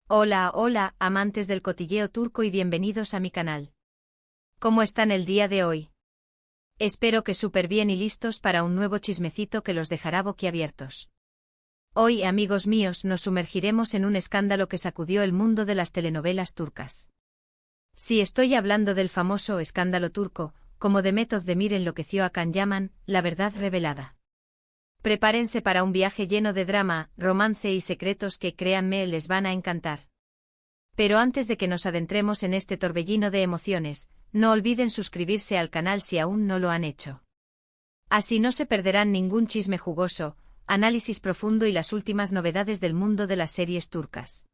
Hola, hola, amantes del cotilleo turco y bienvenidos a mi canal. ¿Cómo están el día de hoy? Espero que súper bien y listos para un nuevo chismecito que los dejará boquiabiertos. Hoy, amigos míos, nos sumergiremos en un escándalo que sacudió el mundo de las telenovelas turcas. Sí, estoy hablando del famoso escándalo turco, como Demet Özdemir enloqueció a Can Yaman, la verdad revelada. Prepárense para un viaje lleno de drama, romance y secretos que, créanme, les van a encantar. Pero antes de que nos adentremos en este torbellino de emociones, no olviden suscribirse al canal si aún no lo han hecho. Así no se perderán ningún chisme jugoso, análisis profundo y las últimas novedades del mundo de las series turcas.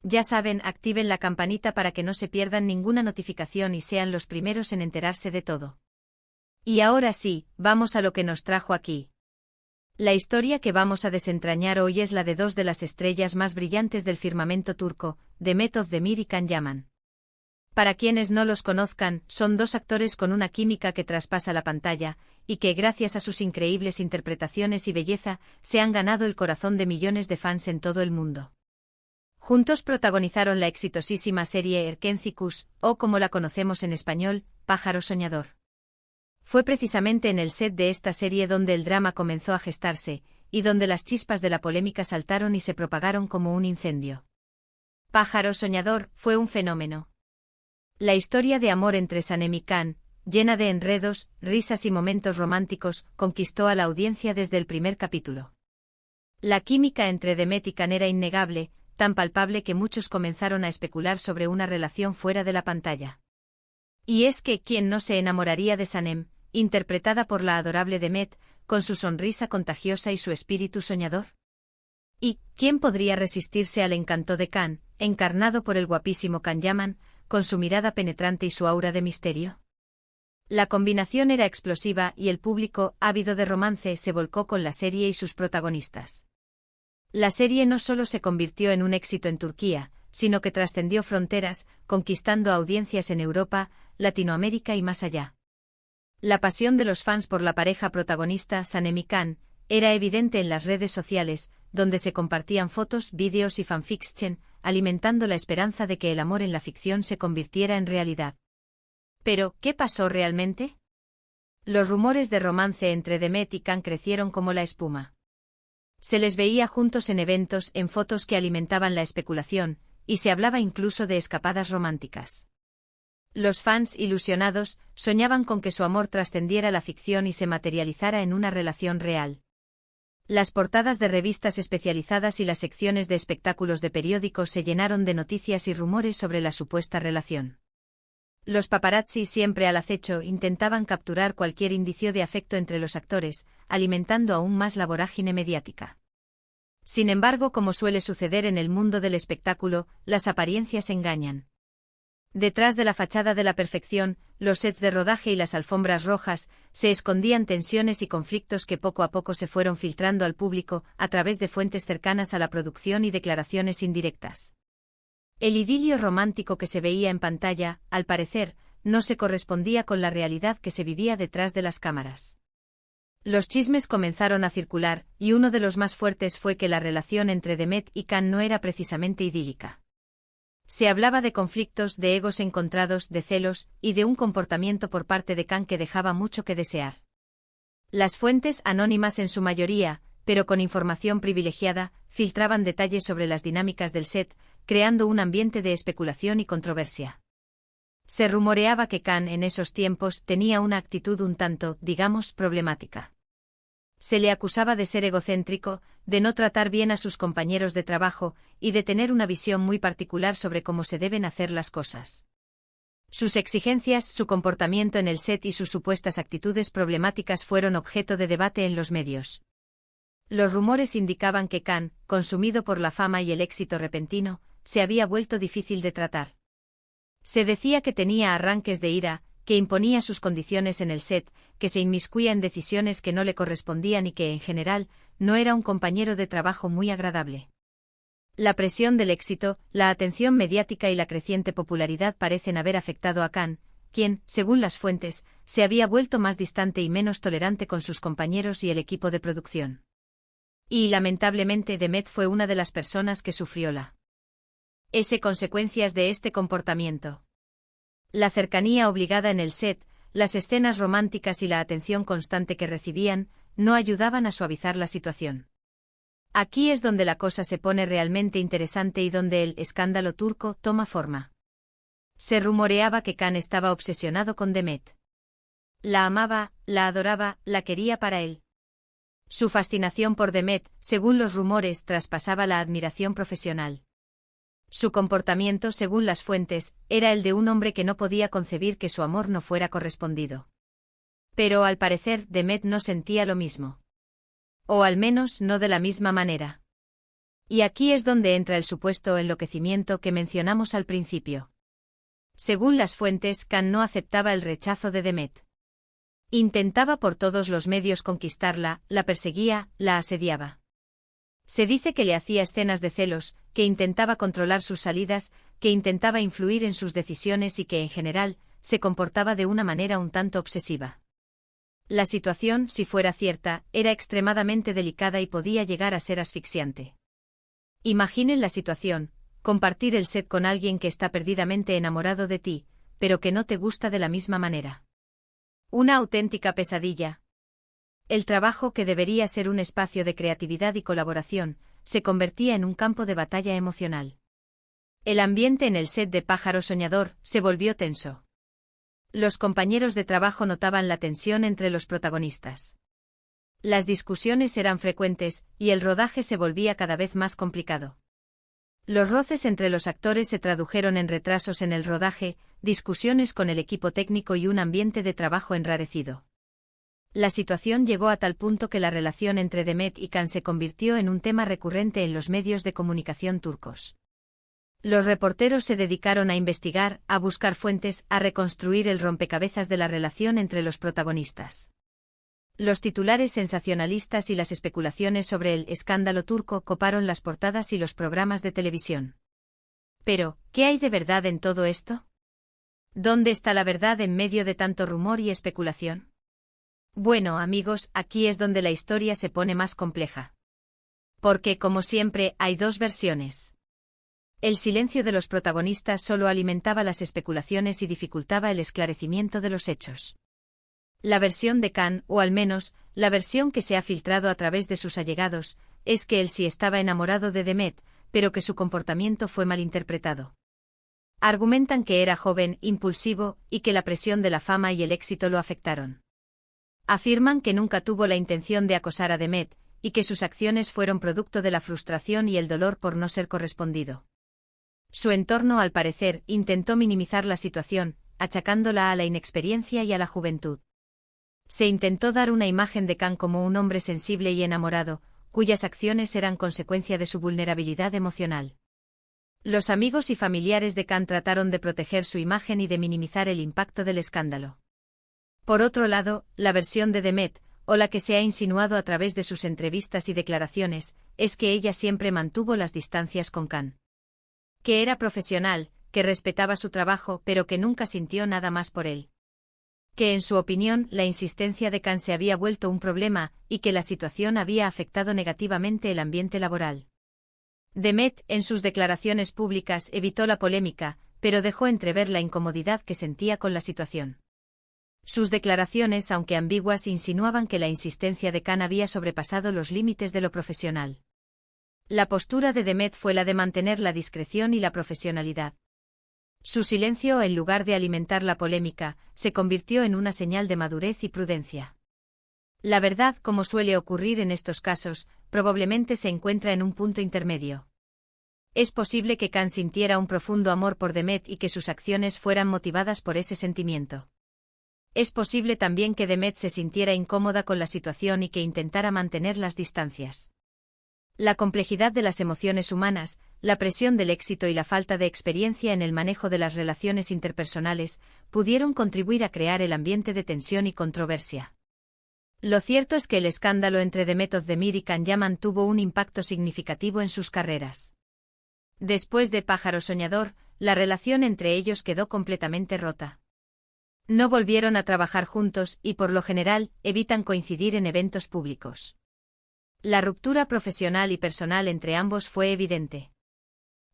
Ya saben, activen la campanita para que no se pierdan ninguna notificación y sean los primeros en enterarse de todo. Y ahora sí, vamos a lo que nos trajo aquí. La historia que vamos a desentrañar hoy es la de dos de las estrellas más brillantes del firmamento turco, Demet Özdemir y Can Yaman. Para quienes no los conozcan, son dos actores con una química que traspasa la pantalla, y que gracias a sus increíbles interpretaciones y belleza, se han ganado el corazón de millones de fans en todo el mundo. Juntos protagonizaron la exitosísima serie Erkenci-Kuş, o como la conocemos en español, Pájaro Soñador. Fue precisamente en el set de esta serie donde el drama comenzó a gestarse, y donde las chispas de la polémica saltaron y se propagaron como un incendio. Pájaro Soñador fue un fenómeno. La historia de amor entre Sanem y Can, llena de enredos, risas y momentos románticos, conquistó a la audiencia desde el primer capítulo. La química entre Demet y Can era innegable, tan palpable que muchos comenzaron a especular sobre una relación fuera de la pantalla. Y es que, ¿quién no se enamoraría de Sanem, interpretada por la adorable Demet, con su sonrisa contagiosa y su espíritu soñador? ¿Y quién podría resistirse al encanto de Can, encarnado por el guapísimo Can Yaman, con su mirada penetrante y su aura de misterio? La combinación era explosiva y el público, ávido de romance, se volcó con la serie y sus protagonistas. La serie no solo se convirtió en un éxito en Turquía, sino que trascendió fronteras, conquistando audiencias en Europa, Latinoamérica y más allá. La pasión de los fans por la pareja protagonista, Sanem y Can, era evidente en las redes sociales, donde se compartían fotos, vídeos y fanfiction, alimentando la esperanza de que el amor en la ficción se convirtiera en realidad. Pero, ¿qué pasó realmente? Los rumores de romance entre Demet y Can crecieron como la espuma. Se les veía juntos en eventos, en fotos que alimentaban la especulación, y se hablaba incluso de escapadas románticas. Los fans, ilusionados, soñaban con que su amor trascendiera la ficción y se materializara en una relación real. Las portadas de revistas especializadas y las secciones de espectáculos de periódicos se llenaron de noticias y rumores sobre la supuesta relación. Los paparazzi, siempre al acecho, intentaban capturar cualquier indicio de afecto entre los actores, alimentando aún más la vorágine mediática. Sin embargo, como suele suceder en el mundo del espectáculo, las apariencias engañan. Detrás de la fachada de la perfección, los sets de rodaje y las alfombras rojas, se escondían tensiones y conflictos que poco a poco se fueron filtrando al público a través de fuentes cercanas a la producción y declaraciones indirectas. El idilio romántico que se veía en pantalla, al parecer, no se correspondía con la realidad que se vivía detrás de las cámaras. Los chismes comenzaron a circular, y uno de los más fuertes fue que la relación entre Demet y Can no era precisamente idílica. Se hablaba de conflictos, de egos encontrados, de celos, y de un comportamiento por parte de Can que dejaba mucho que desear. Las fuentes, anónimas en su mayoría, pero con información privilegiada, filtraban detalles sobre las dinámicas del set, creando un ambiente de especulación y controversia. Se rumoreaba que Can en esos tiempos tenía una actitud un tanto, digamos, problemática. Se le acusaba de ser egocéntrico, de no tratar bien a sus compañeros de trabajo, y de tener una visión muy particular sobre cómo se deben hacer las cosas. Sus exigencias, su comportamiento en el set y sus supuestas actitudes problemáticas fueron objeto de debate en los medios. Los rumores indicaban que Can, consumido por la fama y el éxito repentino, se había vuelto difícil de tratar. Se decía que tenía arranques de ira, que imponía sus condiciones en el set, que se inmiscuía en decisiones que no le correspondían y que, en general, no era un compañero de trabajo muy agradable. La presión del éxito, la atención mediática y la creciente popularidad parecen haber afectado a Can, quien, según las fuentes, se había vuelto más distante y menos tolerante con sus compañeros y el equipo de producción. Y, lamentablemente, Demet fue una de las personas que sufrió la Consecuencias de este comportamiento. La cercanía obligada en el set, las escenas románticas y la atención constante que recibían, no ayudaban a suavizar la situación. Aquí es donde la cosa se pone realmente interesante y donde el escándalo turco toma forma. Se rumoreaba que Can estaba obsesionado con Demet. La amaba, la adoraba, la quería para él. Su fascinación por Demet, según los rumores, traspasaba la admiración profesional. Su comportamiento, según las fuentes, era el de un hombre que no podía concebir que su amor no fuera correspondido. Pero al parecer Demet no sentía lo mismo. O al menos no de la misma manera. Y aquí es donde entra el supuesto enloquecimiento que mencionamos al principio. Según las fuentes, Can no aceptaba el rechazo de Demet. Intentaba por todos los medios conquistarla, la perseguía, la asediaba. Se dice que le hacía escenas de celos, que intentaba controlar sus salidas, que intentaba influir en sus decisiones y que, en general, se comportaba de una manera un tanto obsesiva. La situación, si fuera cierta, era extremadamente delicada y podía llegar a ser asfixiante. Imaginen la situación: compartir el set con alguien que está perdidamente enamorado de ti, pero que no te gusta de la misma manera. Una auténtica pesadilla. El trabajo, que debería ser un espacio de creatividad y colaboración, se convertía en un campo de batalla emocional. El ambiente en el set de Pájaro Soñador se volvió tenso. Los compañeros de trabajo notaban la tensión entre los protagonistas. Las discusiones eran frecuentes, y el rodaje se volvía cada vez más complicado. Los roces entre los actores se tradujeron en retrasos en el rodaje, discusiones con el equipo técnico y un ambiente de trabajo enrarecido. La situación llegó a tal punto que la relación entre Demet y Can se convirtió en un tema recurrente en los medios de comunicación turcos. Los reporteros se dedicaron a investigar, a buscar fuentes, a reconstruir el rompecabezas de la relación entre los protagonistas. Los titulares sensacionalistas y las especulaciones sobre el escándalo turco coparon las portadas y los programas de televisión. Pero, ¿qué hay de verdad en todo esto? ¿Dónde está la verdad en medio de tanto rumor y especulación? Bueno, amigos, aquí es donde la historia se pone más compleja. Porque, como siempre, hay dos versiones. El silencio de los protagonistas solo alimentaba las especulaciones y dificultaba el esclarecimiento de los hechos. La versión de Can, o al menos, la versión que se ha filtrado a través de sus allegados, es que él sí estaba enamorado de Demet, pero que su comportamiento fue malinterpretado. Argumentan que era joven, impulsivo, y que la presión de la fama y el éxito lo afectaron. Afirman que nunca tuvo la intención de acosar a Demet, y que sus acciones fueron producto de la frustración y el dolor por no ser correspondido. Su entorno, al parecer, intentó minimizar la situación, achacándola a la inexperiencia y a la juventud. Se intentó dar una imagen de Can como un hombre sensible y enamorado, cuyas acciones eran consecuencia de su vulnerabilidad emocional. Los amigos y familiares de Can trataron de proteger su imagen y de minimizar el impacto del escándalo. Por otro lado, la versión de Demet, o la que se ha insinuado a través de sus entrevistas y declaraciones, es que ella siempre mantuvo las distancias con Can. Que era profesional, que respetaba su trabajo, pero que nunca sintió nada más por él. Que en su opinión la insistencia de Can se había vuelto un problema, y que la situación había afectado negativamente el ambiente laboral. Demet, en sus declaraciones públicas, evitó la polémica, pero dejó entrever la incomodidad que sentía con la situación. Sus declaraciones, aunque ambiguas, insinuaban que la insistencia de Can había sobrepasado los límites de lo profesional. La postura de Demet fue la de mantener la discreción y la profesionalidad. Su silencio, en lugar de alimentar la polémica, se convirtió en una señal de madurez y prudencia. La verdad, como suele ocurrir en estos casos, probablemente se encuentra en un punto intermedio. Es posible que Can sintiera un profundo amor por Demet y que sus acciones fueran motivadas por ese sentimiento. Es posible también que Demet se sintiera incómoda con la situación y que intentara mantener las distancias. La complejidad de las emociones humanas, la presión del éxito y la falta de experiencia en el manejo de las relaciones interpersonales pudieron contribuir a crear el ambiente de tensión y controversia. Lo cierto es que el escándalo entre Demet Özdemir y Can Yaman tuvo un impacto significativo en sus carreras. Después de Pájaro Soñador, la relación entre ellos quedó completamente rota. No volvieron a trabajar juntos y, por lo general, evitan coincidir en eventos públicos. La ruptura profesional y personal entre ambos fue evidente.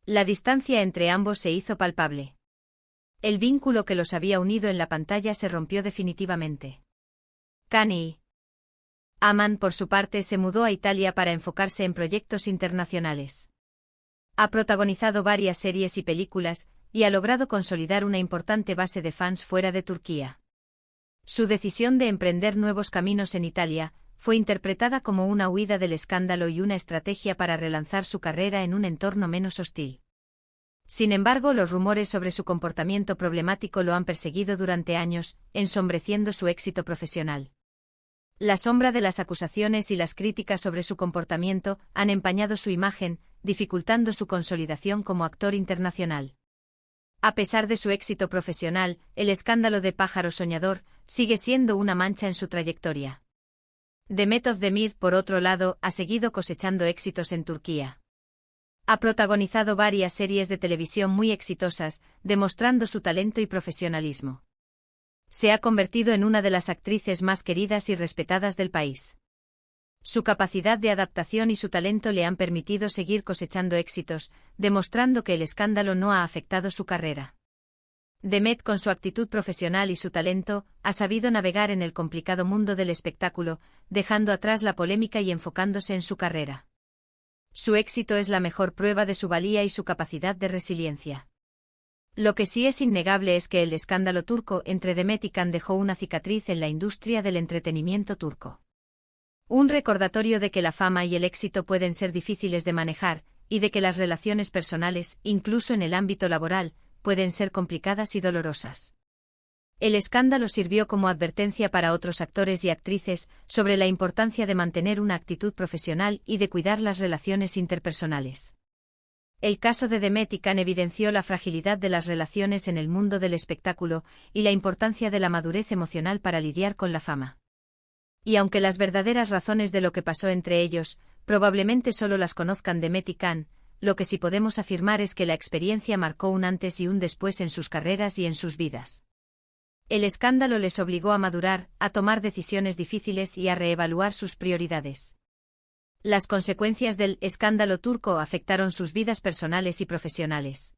La distancia entre ambos se hizo palpable. El vínculo que los había unido en la pantalla se rompió definitivamente. Khan y Aman, por su parte, se mudó a Italia para enfocarse en proyectos internacionales. Ha protagonizado varias series y películas, y ha logrado consolidar una importante base de fans fuera de Turquía. Su decisión de emprender nuevos caminos en Italia fue interpretada como una huida del escándalo y una estrategia para relanzar su carrera en un entorno menos hostil. Sin embargo, los rumores sobre su comportamiento problemático lo han perseguido durante años, ensombreciendo su éxito profesional. La sombra de las acusaciones y las críticas sobre su comportamiento han empañado su imagen, dificultando su consolidación como actor internacional. A pesar de su éxito profesional, el escándalo de Pájaro Soñador sigue siendo una mancha en su trayectoria. Demet Özdemir, por otro lado, ha seguido cosechando éxitos en Turquía. Ha protagonizado varias series de televisión muy exitosas, demostrando su talento y profesionalismo. Se ha convertido en una de las actrices más queridas y respetadas del país. Su capacidad de adaptación y su talento le han permitido seguir cosechando éxitos, demostrando que el escándalo no ha afectado su carrera. Demet, con su actitud profesional y su talento, ha sabido navegar en el complicado mundo del espectáculo, dejando atrás la polémica y enfocándose en su carrera. Su éxito es la mejor prueba de su valía y su capacidad de resiliencia. Lo que sí es innegable es que el escándalo turco entre Demet y Khan dejó una cicatriz en la industria del entretenimiento turco. Un recordatorio de que la fama y el éxito pueden ser difíciles de manejar, y de que las relaciones personales, incluso en el ámbito laboral, pueden ser complicadas y dolorosas. El escándalo sirvió como advertencia para otros actores y actrices sobre la importancia de mantener una actitud profesional y de cuidar las relaciones interpersonales. El caso de Demet y Khan evidenció la fragilidad de las relaciones en el mundo del espectáculo y la importancia de la madurez emocional para lidiar con la fama. Y aunque las verdaderas razones de lo que pasó entre ellos, probablemente solo las conozcan Demet y Khan, lo que sí podemos afirmar es que la experiencia marcó un antes y un después en sus carreras y en sus vidas. El escándalo les obligó a madurar, a tomar decisiones difíciles y a reevaluar sus prioridades. Las consecuencias del escándalo turco afectaron sus vidas personales y profesionales.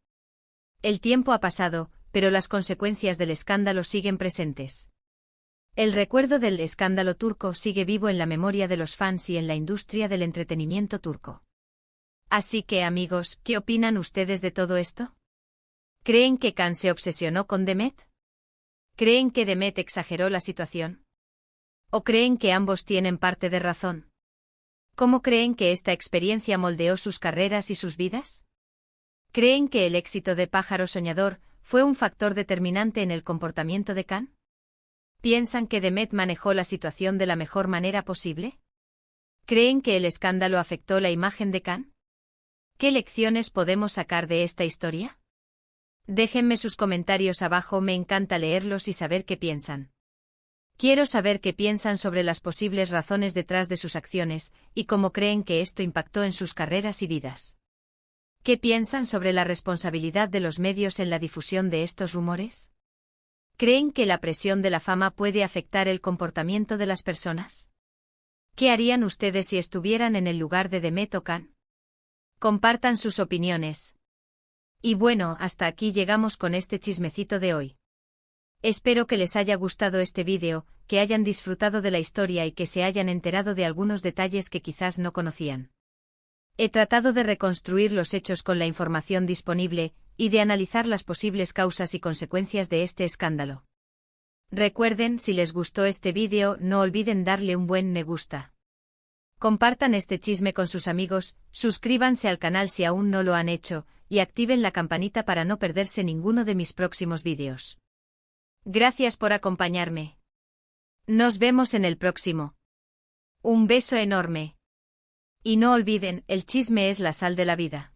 El tiempo ha pasado, pero las consecuencias del escándalo siguen presentes. El recuerdo del escándalo turco sigue vivo en la memoria de los fans y en la industria del entretenimiento turco. Así que, amigos, ¿qué opinan ustedes de todo esto? ¿Creen que Khan se obsesionó con Demet? ¿Creen que Demet exageró la situación? ¿O creen que ambos tienen parte de razón? ¿Cómo creen que esta experiencia moldeó sus carreras y sus vidas? ¿Creen que el éxito de Pájaro Soñador fue un factor determinante en el comportamiento de Khan? ¿Piensan que Demet manejó la situación de la mejor manera posible? ¿Creen que el escándalo afectó la imagen de Khan? ¿Qué lecciones podemos sacar de esta historia? Déjenme sus comentarios abajo, me encanta leerlos y saber qué piensan. Quiero saber qué piensan sobre las posibles razones detrás de sus acciones y cómo creen que esto impactó en sus carreras y vidas. ¿Qué piensan sobre la responsabilidad de los medios en la difusión de estos rumores? ¿Creen que la presión de la fama puede afectar el comportamiento de las personas? ¿Qué harían ustedes si estuvieran en el lugar de Demet o Khan? Compartan sus opiniones. Y bueno, hasta aquí llegamos con este chismecito de hoy. Espero que les haya gustado este vídeo, que hayan disfrutado de la historia y que se hayan enterado de algunos detalles que quizás no conocían. He tratado de reconstruir los hechos con la información disponible y de analizar las posibles causas y consecuencias de este escándalo. Recuerden, si les gustó este vídeo, no olviden darle un buen me gusta. Compartan este chisme con sus amigos, suscríbanse al canal si aún no lo han hecho, y activen la campanita para no perderse ninguno de mis próximos vídeos. Gracias por acompañarme. Nos vemos en el próximo. Un beso enorme. Y no olviden, el chisme es la sal de la vida.